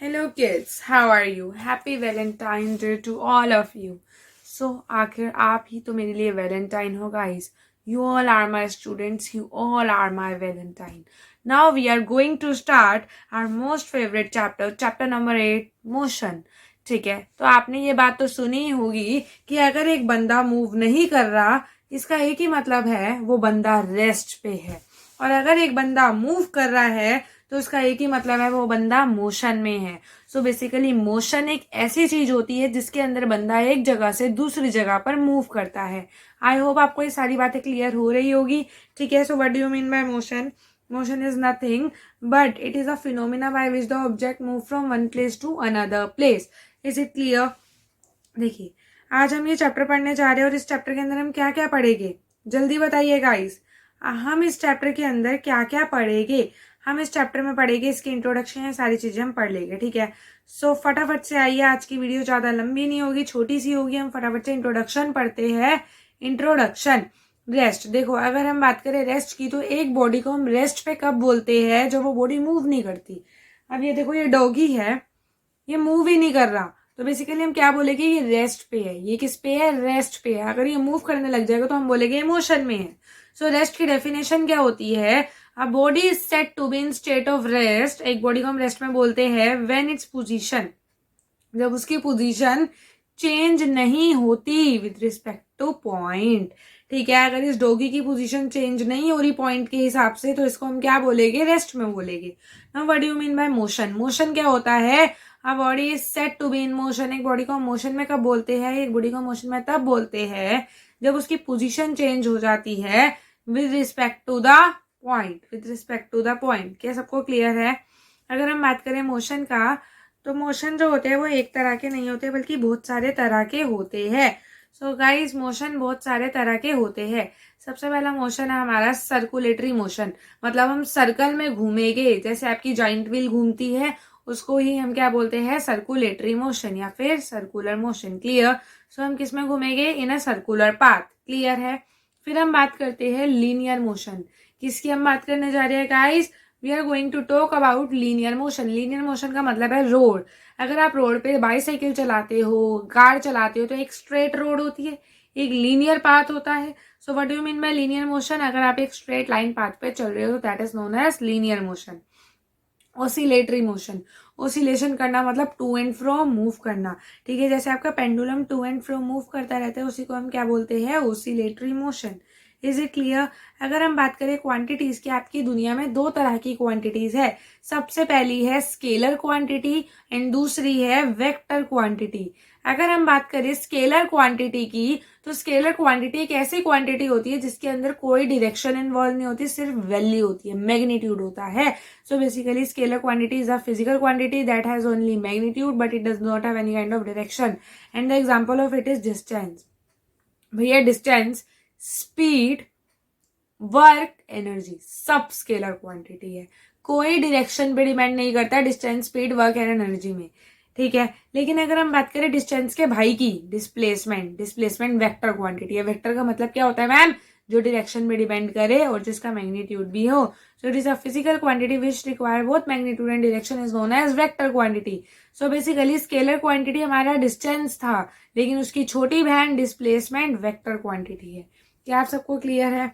Hello kids, how are you? Happy Valentine Day to all of you. So आखिर आप ही तो मेरे लिए Valentine हो guys. You all are my students, you all are my Valentine. Now we are going to start our most favorite chapter, chapter number 8, motion. ठीक है, तो आपने ये बात तो सुनी ही होगी कि अगर एक बंदा मूव नहीं कर रहा, इसका एक ही मतलब है वो बंदा रेस्ट पे है, और अगर एक बंदा मूव कर रहा है तो उसका एक ही मतलब है वो बंदा मोशन में है. सो बेसिकली मोशन एक ऐसी चीज होती है जिसके अंदर बंदा एक जगह से दूसरी जगह पर मूव करता है. आई होप आपको ये सारी बातें क्लियर हो रही होगी. ठीक है, so what do you mean by motion? Motion is nothing but it is a phenomena by which the object move from one place to another place. Is it clear? देखिए, आज हम ये चैप्टर पढ़ने जा रहे हैं और इस चैप्टर के अंदर हम क्या क्या पढ़ेंगे, जल्दी बताइए गाइस. हम इस चैप्टर के अंदर क्या क्या पढ़ेंगे? हम इस चैप्टर में पढ़ेंगे, इसकी इंट्रोडक्शन है, सारी चीजें हम पढ़ लेंगे. ठीक है, सो फटाफट से आइए, आज की वीडियो ज्यादा लंबी नहीं होगी, छोटी सी होगी. हम फटाफट से इंट्रोडक्शन पढ़ते हैं. इंट्रोडक्शन. रेस्ट. देखो, अगर हम बात करें रेस्ट की तो एक बॉडी को हम रेस्ट पे कब बोलते हैं? जब वो बॉडी मूव नहीं करती. अब ये देखो, ये डॉगी है, ये मूव ही नहीं कर रहा, तो बेसिकली हम क्या बोलेंगे? ये रेस्ट पे है. ये किस पे है? रेस्ट पे है. अगर ये मूव करने लग जाएगा तो हम बोलेंगे इमोशन में है. सो रेस्ट की डेफिनेशन क्या होती है? A body is set to be in state of rest. एक बॉडी को हम रेस्ट में बोलते हैं व्हेन इट्स पोजीशन, जब उसकी पोजीशन चेंज नहीं होती विद रिस्पेक्ट टू पॉइंट. ठीक है, अगर इस डॉगी की पोजीशन चेंज नहीं हो रही पॉइंट के हिसाब से तो इसको हम क्या बोलेंगे? रेस्ट में बोलेंगे. Now what do you mean by motion? Motion क्या होता है? A body is set to be in motion. एक बॉडी को मोशन में कब बोलते हैं? एक बॉडी को मोशन में तब बोलते हैं जब उसकी पोजीशन चेंज हो जाती है with respect to the point. With respect to the point. क्या सबको क्लियर है? अगर हम बात करें मोशन का, तो मोशन जो होते हैं वो एक तरह के नहीं होते बल्कि बहुत सारे तरह के होते हैं. सो गाइस, मोशन बहुत सारे तरह के होते हैं. सबसे पहला मोशन है हमारा सर्कुलेटरी मोशन, मतलब हम सर्कल में घूमेंगे. जैसे आपकी जॉइंट व्हील घूमती है, उसको ही हम क्या बोलते हैं? सर्कुलेटरी मोशन या फिर सर्कुलर मोशन. क्लियर? सो हम किस में घूमेंगे? इन अ सर्कुलर पाथ. क्लियर है? फिर हम बात करते हैं लीनियर मोशन. किसकी हम बात करने जा रहे हैं guys? We are going to talk about linear motion. Linear motion का मतलब है रोड. अगर आप रोड पे बाईसाइकिल चलाते हो, कार चलाते हो, तो एक स्ट्रेट रोड होती है, एक लीनियर पाथ होता है. So what do you mean bye linear motion? अगर आप एक स्ट्रेट लाइन पाथ पे चल रहे हो तो that is known as linear motion. Oscillatory motion. Oscillation करना मतलब टू एंड फ्रो मूव करना. ठीक है, जैसे आपका pendulum to and fro move करता रहता है, उसी को हम क्या बोलते हैं? Oscillatory motion. Is it clear? अगर हम बात करें क्वांटिटीज की, आपकी दुनिया में दो तरह की क्वांटिटीज है. सबसे पहली है स्केलर क्वांटिटी एंड दूसरी है वेक्टर क्वांटिटी. अगर हम बात करें स्केलर क्वांटिटी की, तो स्केलर क्वांटिटी एक ऐसी क्वांटिटी होती है जिसके अंदर कोई डायरेक्शन इन्वॉल्व नहीं होती, सिर्फ वैल्यू होती है, मैग्नीट्यूड होता है. So basically scalar quantity is a physical quantity that has only magnitude but it does not have any kind of direction. And the example of it is distance. भैया distance, speed, work, energy सब scalar quantity है. कोई direction पे depend नहीं करता distance, speed, work and energy में. ठीक है, लेकिन अगर हम बात करें डिस्टेंस के भाई की, डिस्प्लेसमेंट. डिस्प्लेसमेंट वेक्टर क्वांटिटी है. वेक्टर का मतलब क्या होता है मैम? जो डायरेक्शन में डिपेंड करे और जिसका मैग्नीट्यूड भी हो. So it is a physical quantity which require both magnitude and direction is known as vector quantity. So basically scalar quantity हमारा डिस्टेंस था, लेकिन उसकी छोटी बहन डिस्प्लेसमेंट वेक्टर क्वांटिटी है. क्या आप सबको क्लियर है?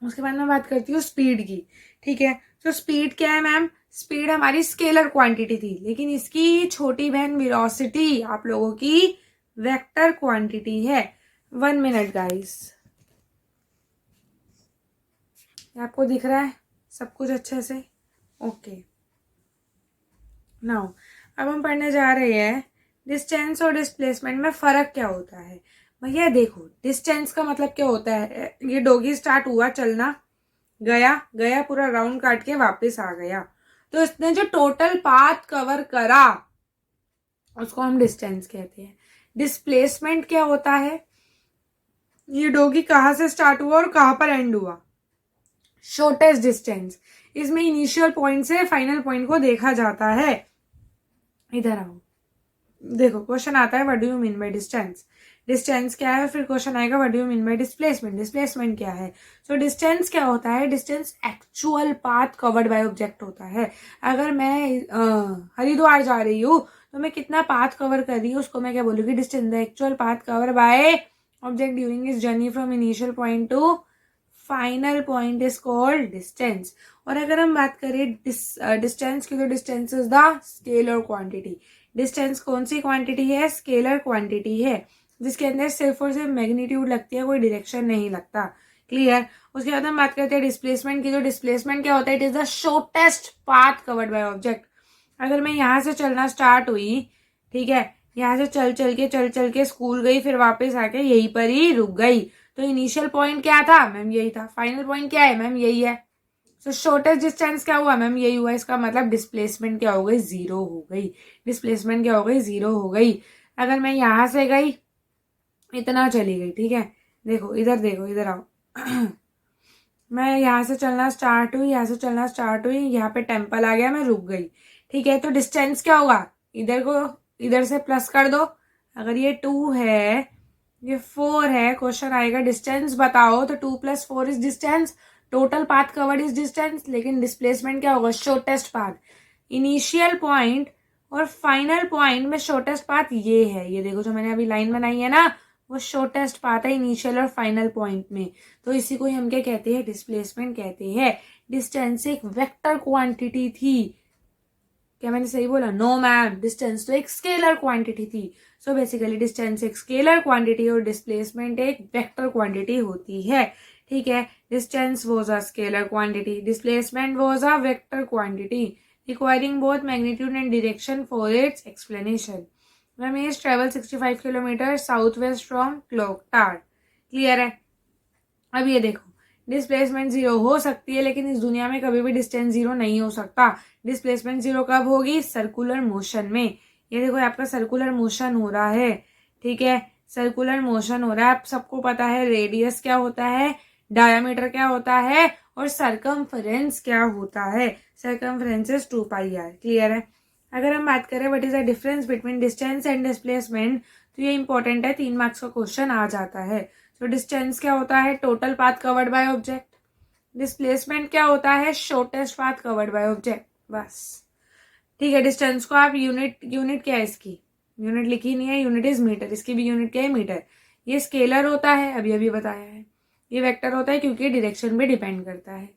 उसके बाद मैं बात करती हूँ स्पीड की. ठीक है, तो स्पीड क्या है मैम? स्पीड हमारी स्केलर क्वांटिटी थी, लेकिन इसकी छोटी बहन वेलोसिटी आप लोगों की वेक्टर क्वांटिटी है. 1 मिनट गाइस. आपको दिख रहा है सब कुछ अच्छे से? ओके. नाउ अब हम पढ़ने जा रहे हैं डिस्टेंस और डिस्प्लेसमेंट में फर्क क्या होता है. भैया देखो, डिस्टेंस का मतलब क्या होता है? ये डॉगी स्टार्ट हुआ चलना, गया गया पूरा राउंड काट के वापस आ गया, तो इसने जो टोटल पाथ कवर करा उसको हम डिस्टेंस कहते हैं. डिस्प्लेसमेंट क्या होता है? ये डॉगी कहाँ से स्टार्ट हुआ और कहाँ पर एंड हुआ. Shortest distance. इसमें इनिशियल पॉइंट से फाइनल पॉइंट को देखा जाता है. इधर आओ, देखो क्वेश्चन आता है what do you mean by distance. Distance क्या है, फिर क्वेश्चन आएगा what do you mean bye displacement, displacement क्या है। सो डिस्टेंस क्या होता है, distance actual path covered by object होता है। अगर मैं हरिद्वार जा रही हूँ तो मैं कितना पाथ कवर कर रही हूँ उसको मैं क्या बोलूँगी, distance. The actual path cover by object during is journey from initial point two final point is called distance. और अगर हम बात करें डिस्टेंस की, तो distance is the scalar quantity. Distance कौन सी क्वांटिटी है, स्केलर क्वांटिटी है, जिसके अंदर सिर्फ और सिर्फ मैग्नीट्यूड लगती है, कोई डायरेक्शन नहीं लगता। क्लियर। उसके बाद हम बात करते हैं डिस्प्लेसमेंट की। तो डिस्प्लेसमेंट क्या होता है, it is the shortest path covered by object. अगर मैं यहाँ से चलना स्टार्ट हुई, ठीक है, यहाँ से चल के स्कूल गई, फिर वापस आके यहीं पर ही रुक गई, तो इनिशियल पॉइंट क्या था मैम, यही था। फाइनल पॉइंट क्या है मैम, यही है। सो शॉर्टेस्ट डिस्टेंस क्या हुआ मैम, यही हुआ। इसका मतलब डिस्प्लेसमेंट क्या हो गई, जीरो हो गई। डिस्प्लेसमेंट क्या हो गई, जीरो हो गई। अगर मैं यहाँ से गई, इतना चली गई, ठीक है, देखो इधर, देखो इधर आओ मैं यहाँ से चलना स्टार्ट हुई, यहाँ पे टेम्पल आ गया, मैं रुक गई, ठीक है। तो डिस्टेंस क्या होगा, इधर को इधर से प्लस कर दो। अगर ये 2 है, ये 4 है, क्वेश्चन आएगा डिस्टेंस बताओ, तो 2 + 4 is distance. Total path covered is distance, लेकिन डिस्प्लेसमेंट क्या होगा, शॉर्टेस्ट पाथ। इनिशियल पॉइंट और फाइनल पॉइंट में शॉर्टेस्ट पाथ ये है, ये देखो जो मैंने अभी लाइन बनाई है ना, वो शॉर्टेस्ट पाथ है इनिशियल और फाइनल पॉइंट में। तो इसी को हम क्या कहते हैं, डिस्प्लेसमेंट कहते हैं। डिस्टेंस एक वेक्टर क्वांटिटी थी, क्या मैंने सही बोला, नो मैम, डिस्टेंस तो एक स्केलर क्वांटिटी थी। सो बेसिकली डिस्टेंस एक स्केलर क्वांटिटी और डिस्प्लेसमेंट एक वेक्टर क्वांटिटी होती है, ठीक है। Distance was a scalar quantity, displacement was a vector quantity, requiring both magnitude and direction for its explanation. Ramesh travel 65 kilometre south west from clock tower. Clear है। अब ये देखो, डिस्प्लेसमेंट जीरो हो सकती है, लेकिन इस दुनिया में कभी भी डिस्टेंस जीरो नहीं हो सकता। डिस्प्लेसमेंट जीरो कब होगी, सर्कुलर मोशन में। ये देखो आपका सर्कुलर मोशन हो रहा है, ठीक है, सर्कुलर मोशन हो रहा है। आप सबको पता है रेडियस क्या होता है, डायमीटर क्या होता है, और सरकमफरेंस क्या होता है। Circumference is 2πr। क्लियर है। अगर हम बात करें what is the difference between distance and displacement, तो ये इंपॉर्टेंट है, 3 मार्क्स का क्वेश्चन आ जाता है। तो डिस्टेंस क्या होता है, total path covered by object. Displacement क्या होता है, shortest path covered by object, बस, ठीक है। डिस्टेंस को आप यूनिट क्या है इसकी, यूनिट लिखी नहीं है, यूनिट इज मीटर, इसकी भी यूनिट क्या है, मीटर। ये स्केलर होता है, अभी अभी बताया है। ये वेक्टर होता है क्योंकि डायरेक्शन पे डिपेंड करता है।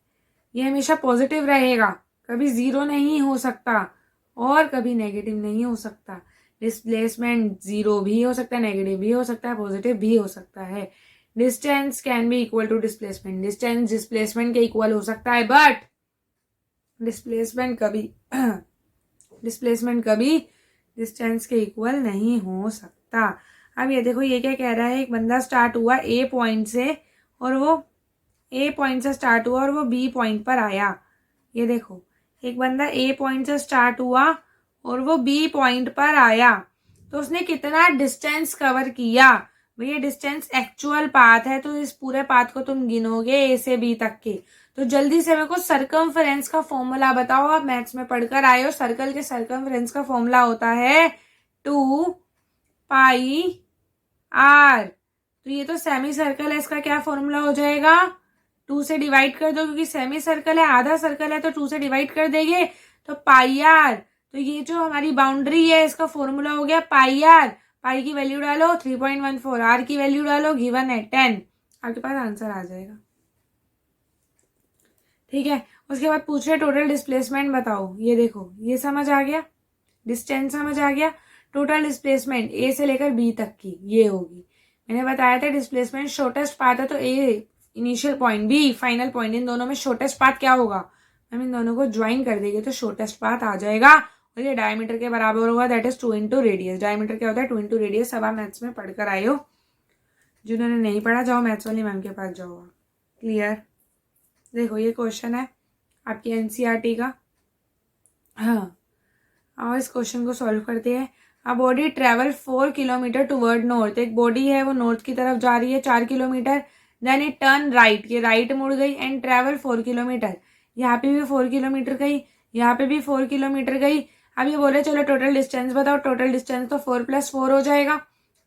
ये हमेशा पॉजिटिव रहेगा, कभी जीरो नहीं हो सकता और कभी नेगेटिव नहीं हो सकता। डिस्प्लेसमेंट जीरो भी हो सकता है, नेगेटिव भी हो सकता है, पॉजिटिव भी हो सकता है। Distance can be equal to displacement, distance displacement के इक्वल हो सकता है, बट डिस्प्लेसमेंट कभी डिस्टेंस के इक्वल नहीं हो सकता। अब ये देखो, ये क्या कह रहा है, एक बंदा स्टार्ट हुआ ए पॉइंट से, और वो ए पॉइंट से स्टार्ट हुआ और वो बी पॉइंट पर आया। ये देखो, एक बंदा ए पॉइंट से स्टार्ट हुआ और वो बी पॉइंट पर आया, तो उसने कितना डिस्टेंस कवर किया। भैया डिस्टेंस एक्चुअल पाथ है, तो इस पूरे पाथ को तुम गिनोगे ए से बी तक के। तो जल्दी से मेरे को सर्कमफरेंस का फॉर्मूला बताओ, आप मैथ्स में पढ़कर आए हो। सर्कल के सर्कमफरेंस का फॉर्मूला होता है 2πr। तो ये तो सेमी सर्कल है, इसका क्या फॉर्मूला हो जाएगा, 2 से डिवाइड कर दो, क्योंकि सेमी सर्कल है, आधा सर्कल है, तो 2 से डिवाइड कर देंगे तो πr। तो ये जो हमारी बाउंड्री है, इसका फॉर्मूला हो गया πr। पाई की वैल्यू डालो 3.14, आर की वैल्यू डालो, गिवन है 10, आपके पास आंसर आ जाएगा, ठीक है। उसके बाद पूछ रहे टोटल डिस्प्लेसमेंट बताओ। ये देखो, ये समझ आ गया, डिस्टेंस समझ आ गया, टोटल डिस्प्लेसमेंट ए से लेकर बी तक की ये होगी। मैंने बताया था डिस्प्लेसमेंट शॉर्टेस्ट पाथ है, तो A initial point, B final point, इन दोनों में शॉर्टेस्ट पाथ क्या होगा, हम इन दोनों को ज्वाइन कर देंगे तो शॉर्टेस्ट पाथ आ जाएगा, और ये डायमीटर के बराबर होगा, that is 2 into radius. Diameter क्या होता है, 2 इंटू रेडियस। सब आप मैथ्स में पढ़कर आए हो, जिन्होंने नहीं पढ़ा जाओ मैथ्स वाली मैम के पास जाओ। क्लियर। देखो ये क्वेश्चन है आपकी एनसीईआरटी का, हाँ, और इस क्वेश्चन को सॉल्व करते हैं। A body travel 4 kilometer toward north, एक बॉडी है वो नॉर्थ की तरफ जा रही है 4 kilometer, then it turn right, ये राइट मुड़ गई, एंड ट्रेवल 4 किलोमीटर। यहाँ पे भी 4 किलोमीटर गई, यहाँ पे भी 4 किलोमीटर गई। अब ये बोले चलो टोटल डिस्टेंस बताओ, टोटल डिस्टेंस तो 4 + 4 हो जाएगा,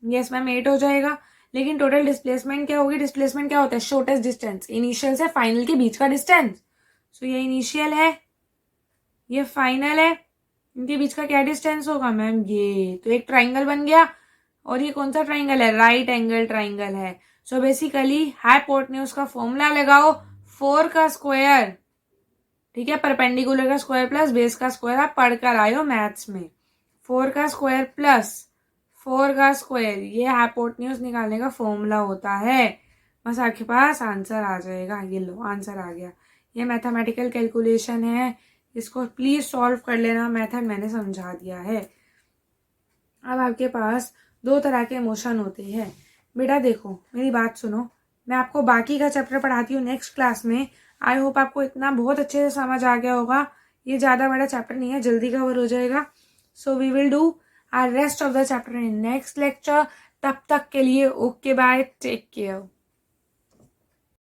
यस मैम 8 हो जाएगा, लेकिन टोटल डिस्प्लेसमेंट क्या होगी? डिस्प्लेसमेंट क्या होता है? शॉर्टेस्ट डिस्टेंस, इनिशियल से फाइनल के बीच का डिस्टेंस। सो ये इनिशियल है, ये फाइनल है, इनके बीच का क्या डिस्टेंस होगा मैम? ये तो एक ट्राइंगल बन गया। और ये कौन सा ट्राइंगल है? राइट एंगल ट्राइंगल है। सो बेसिकली हाइपोटेन्यूज का फॉर्मूला लगाओ, 4 का स्क्वायर, ठीक है, परपेंडिकुलर का स्क्वायर प्लस बेस का स्क्वायर, आप पढ़कर आए हो मैथ्स में। 4 का स्क्वायर प्लस 4 का स्क्वायर, ये हाइपोटेन्यूज निकालने का फॉर्मूला होता है। बस आपके पास आंसर आ जाएगा। ये लो आंसर आ गया। ये मैथमेटिकल कैलकुलेशन है, इसको प्लीज सॉल्व कर लेना। मेथड मैंने समझा दिया है। अब आपके पास दो तरह के मोशन होते हैं। बेटा देखो मेरी बात सुनो, मैं आपको बाकी का चैप्टर पढ़ाती हूँ नेक्स्ट क्लास में। आई होप आपको इतना बहुत अच्छे से समझ आ गया होगा। ये ज़्यादा बड़ा चैप्टर नहीं है, जल्दी कवर हो जाएगा। So we will do our rest of the chapter in next lecture. तब तक के लिए ओके बाय, टेक केयर।